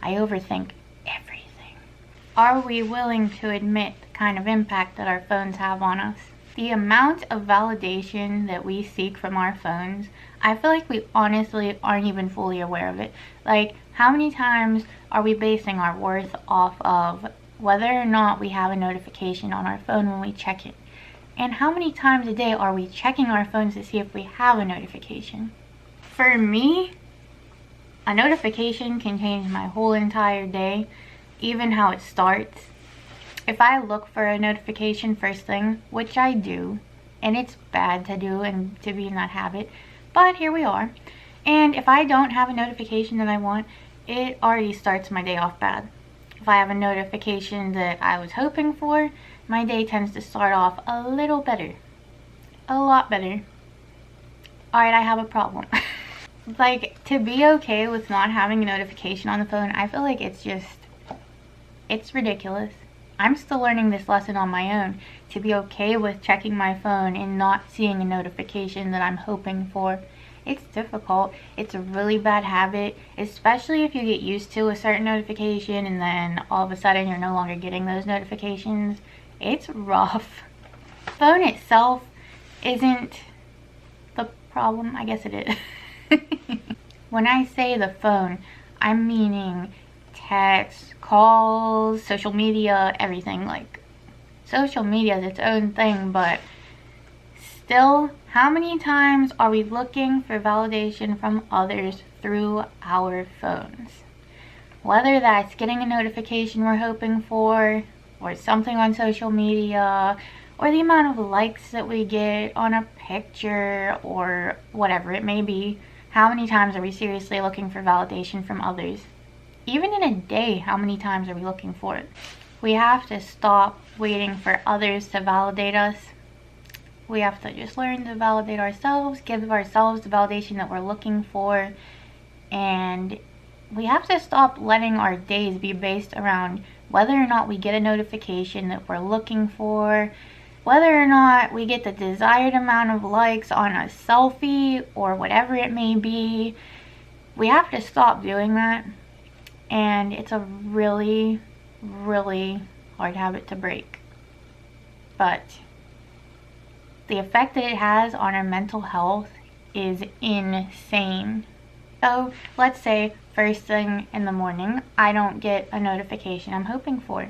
I overthink everything. Are we willing to admit the kind of impact that our phones have on us? The amount of validation that we seek from our phones, I feel like we honestly aren't even fully aware of it. Like, how many times are we basing our worth off of whether or not we have a notification on our phone when we check it? And how many times a day are we checking our phones to see if we have a notification? For me, a notification can change my whole entire day, even how it starts. If I look for a notification first thing, which I do, and it's bad to do and to be in that habit, but here we are. And if I don't have a notification that I want, it already starts my day off bad. If I have a notification that I was hoping for, my day tends to start off a little better. A lot better. Alright, I have a problem. Like, to be okay with not having a notification on the phone, I feel like it's ridiculous. I'm still learning this lesson on my own, to be okay with checking my phone and not seeing a notification that I'm hoping for. It's difficult. It's a really bad habit, especially if you get used to a certain notification and then all of a sudden you're no longer getting those notifications. It's rough. Phone itself isn't the problem. I guess it is. When I say the phone, I'm meaning text, calls, social media, everything. Like, social media is its own thing, but still, how many times are we looking for validation from others through our phones? Whether that's getting a notification we're hoping for, or something on social media, or the amount of likes that we get on a picture, or whatever it may be. How many times are we seriously looking for validation from others? Even in a day, how many times are we looking for it? We have to stop waiting for others to validate us. We have to just learn to validate ourselves, give ourselves the validation that we're looking for, and we have to stop letting our days be based around whether or not we get a notification that we're looking for, whether or not we get the desired amount of likes on a selfie or whatever it may be. We have to stop doing that, and it's a really, really hard habit to break. But the effect that it has on our mental health is insane. So let's say first thing in the morning, I don't get a notification I'm hoping for.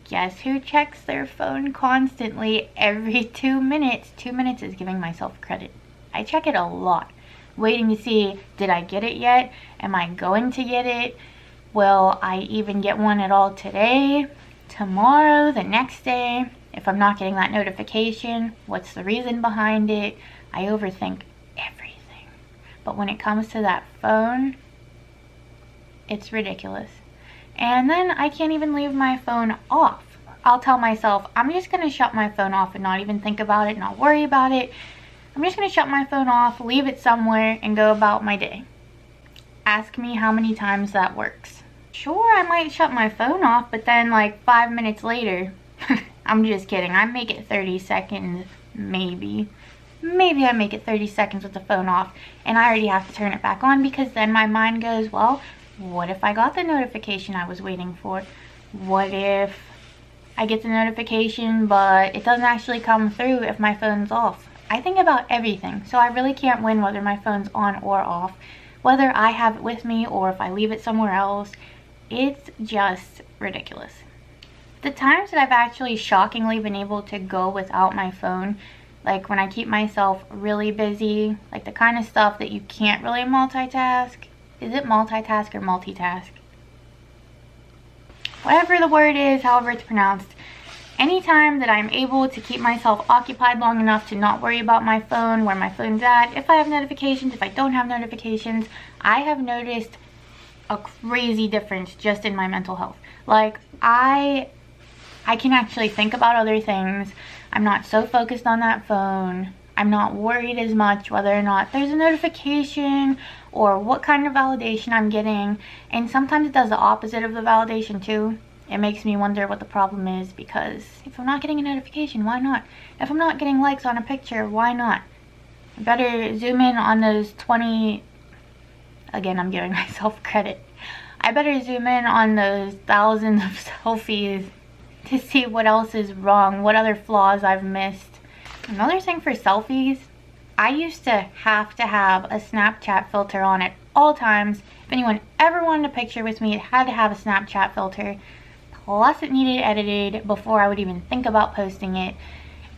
Guess who checks their phone constantly every 2 minutes? 2 minutes is giving myself credit. I check it a lot, waiting to see, did I get it yet? Am I going to get it? Will I even get one at all today, tomorrow, the next day? If I'm not getting that notification, what's the reason behind it? I overthink everything. But when it comes to that phone, it's ridiculous. And then I can't even leave my phone off. I'll tell myself, I'm just going to shut my phone off and not even think about it, not worry about it. I'm just going to shut my phone off, leave it somewhere, and go about my day. Ask me how many times that works. Sure, I might shut my phone off, but then like 5 minutes later, I'm just kidding, I make it 30 seconds, maybe. Maybe I make it 30 seconds with the phone off, and I already have to turn it back on, because then my mind goes, well, what if I got the notification I was waiting for? What if I get the notification, but it doesn't actually come through if my phone's off? I think about everything, so I really can't win whether my phone's on or off, whether I have it with me or if I leave it somewhere else. It's just ridiculous. The times that I've actually shockingly been able to go without my phone, like when I keep myself really busy, like the kind of stuff that you can't really multitask. Is it multitask or multitask? Whatever the word is, however it's pronounced. Anytime that I'm able to keep myself occupied long enough to not worry about my phone, where my phone's at, if I have notifications, if I don't have notifications, I have noticed a crazy difference just in my mental health. Like, I can actually think about other things. I'm not so focused on that phone. I'm not worried as much whether or not there's a notification or what kind of validation I'm getting. And sometimes it does the opposite of the validation too. It makes me wonder what the problem is, because if I'm not getting a notification, why not? If I'm not getting likes on a picture, why not? I better zoom in on those 20... Again, I'm giving myself credit. I better zoom in on those thousands of selfies to see what else is wrong, what other flaws I've missed. Another thing for selfies, I used to have a Snapchat filter on at all times. If anyone ever wanted a picture with me, it had to have a Snapchat filter. Plus it needed edited before I would even think about posting it.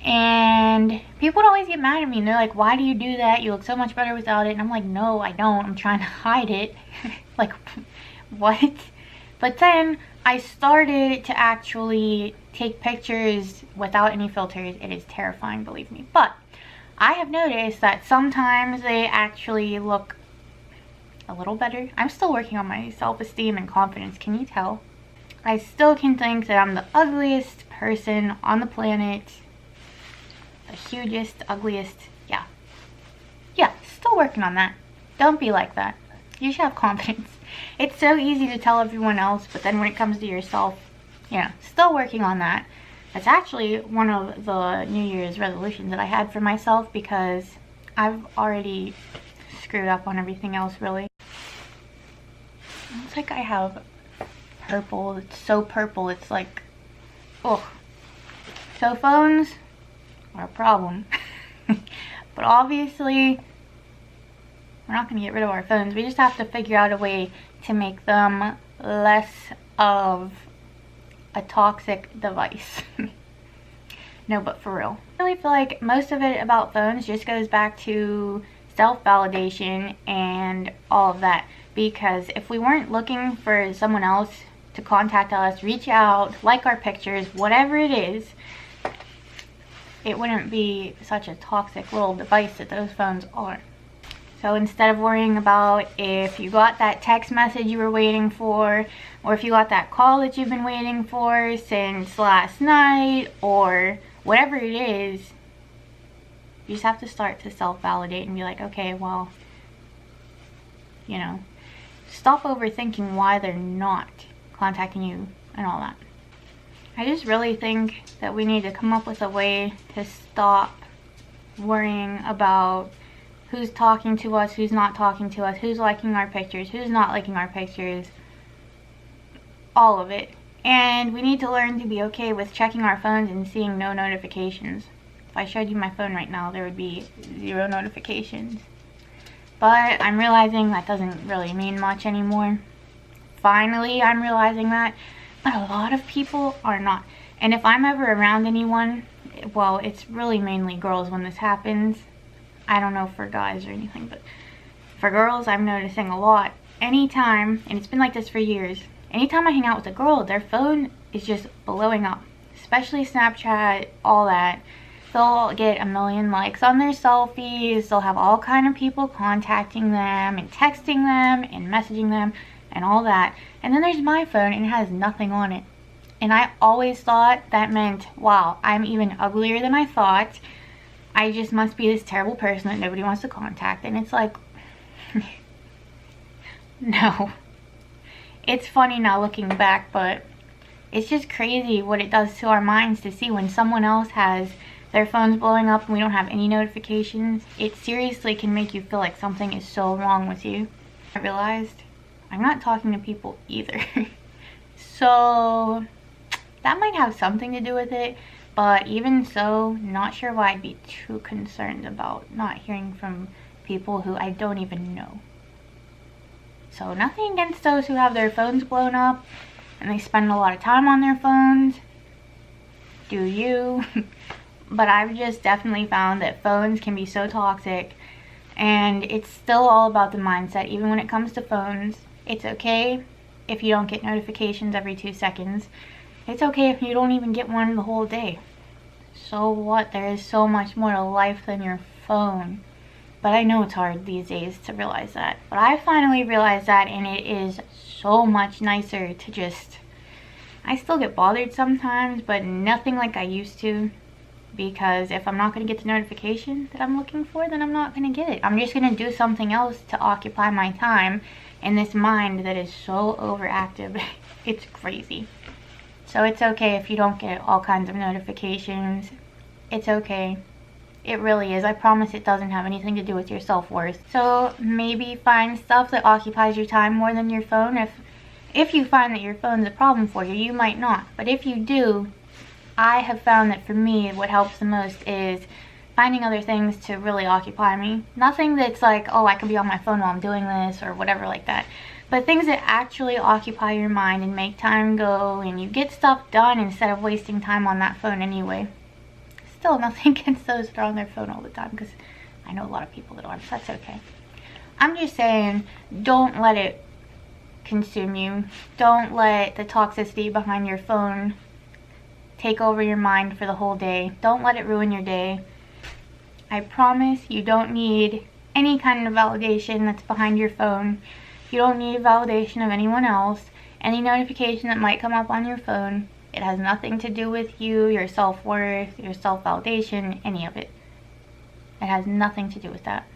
And people would always get mad at me and they're like, why do you do that? You look so much better without it. And I'm like, no, I don't. I'm trying to hide it. Like, what? But then I started to actually take pictures without any filters. It is terrifying, believe me. But I have noticed that sometimes they actually look a little better. I'm still working on my self-esteem and confidence, can you tell? I still can think that I'm the ugliest person on the planet. The hugest, ugliest, yeah. Yeah, still working on that. Don't be like that. You should have confidence. It's so easy to tell everyone else, but then when it comes to yourself, yeah, still working on that. That's actually one of the New Year's resolutions that I had for myself because I've already screwed up on everything else, really. It's like I have purple. It's so purple. It's like, ugh. So phones are a problem. But obviously, we're not going to get rid of our phones. We just have to figure out a way to make them less of a toxic device. No, but for real. I really feel like most of it about phones just goes back to self-validation and all of that. Because if we weren't looking for someone else to contact us, reach out, like our pictures, whatever it is, it wouldn't be such a toxic little device that those phones are. So instead of worrying about if you got that text message you were waiting for, or if you got that call that you've been waiting for since last night, or whatever it is, you just have to start to self-validate and be like, okay, well, you know, stop overthinking why they're not contacting you and all that. I just really think that we need to come up with a way to stop worrying about who's talking to us, who's not talking to us, who's liking our pictures, who's not liking our pictures, all of it. And we need to learn to be okay with checking our phones and seeing no notifications. If I showed you my phone right now, there would be 0 notifications. But I'm realizing that doesn't really mean much anymore. Finally, I'm realizing that. But a lot of people are not. And if I'm ever around anyone, well, it's really mainly girls when this happens. I don't know for guys or anything, but for girls, I'm noticing a lot. Anytime, and it's been like this for years, anytime I hang out with a girl, their phone is just blowing up. Especially Snapchat, all that. They'll get a million likes on their selfies. They'll have all kind of people contacting them and texting them and messaging them and all that. And then there's my phone and it has nothing on it. And I always thought that meant, wow, I'm even uglier than I thought. I just must be this terrible person that nobody wants to contact. And it's like, no. It's funny now looking back, but it's just crazy what it does to our minds to see when someone else has their phone's blowing up and we don't have any notifications. It seriously can make you feel like something is so wrong with you. I realized I'm not talking to people either. So that might have something to do with it. But even so, not sure why I'd be too concerned about not hearing from people who I don't even know. So nothing against those who have their phones blown up and they spend a lot of time on their phones. Do you? But I've just definitely found that phones can be so toxic, and it's still all about the mindset. Even when it comes to phones, it's okay if you don't get notifications every 2 seconds. It's okay if you don't even get one the whole day. So what? There is so much more to life than your phone. But I know it's hard these days to realize that. But I finally realized that, and it is so much nicer to just... I still get bothered sometimes, but nothing like I used to. Because if I'm not going to get the notification that I'm looking for, then I'm not going to get it. I'm just going to do something else to occupy my time in this mind that is so overactive. It's crazy. So it's okay if you don't get all kinds of notifications. It's okay. It really is. I promise it doesn't have anything to do with your self-worth. So maybe find stuff that occupies your time more than your phone. If If you find that your phone's a problem for you, you might not. But if you do, I have found that for me, what helps the most is finding other things to really occupy me. Nothing that's like, oh, I could be on my phone while I'm doing this or whatever like that. But things that actually occupy your mind and make time go and you get stuff done instead of wasting time on that phone anyway. Still, nothing against those that are on their phone all the time, because I know a lot of people that are, so that's okay. I'm just saying, don't let it consume you. Don't let the toxicity behind your phone take over your mind for the whole day. Don't let it ruin your day. I promise you don't need any kind of validation that's behind your phone. You don't need validation of anyone else. Any notification that might come up on your phone, it has nothing to do with you, your self-worth, your self-validation, any of it. It has nothing to do with that.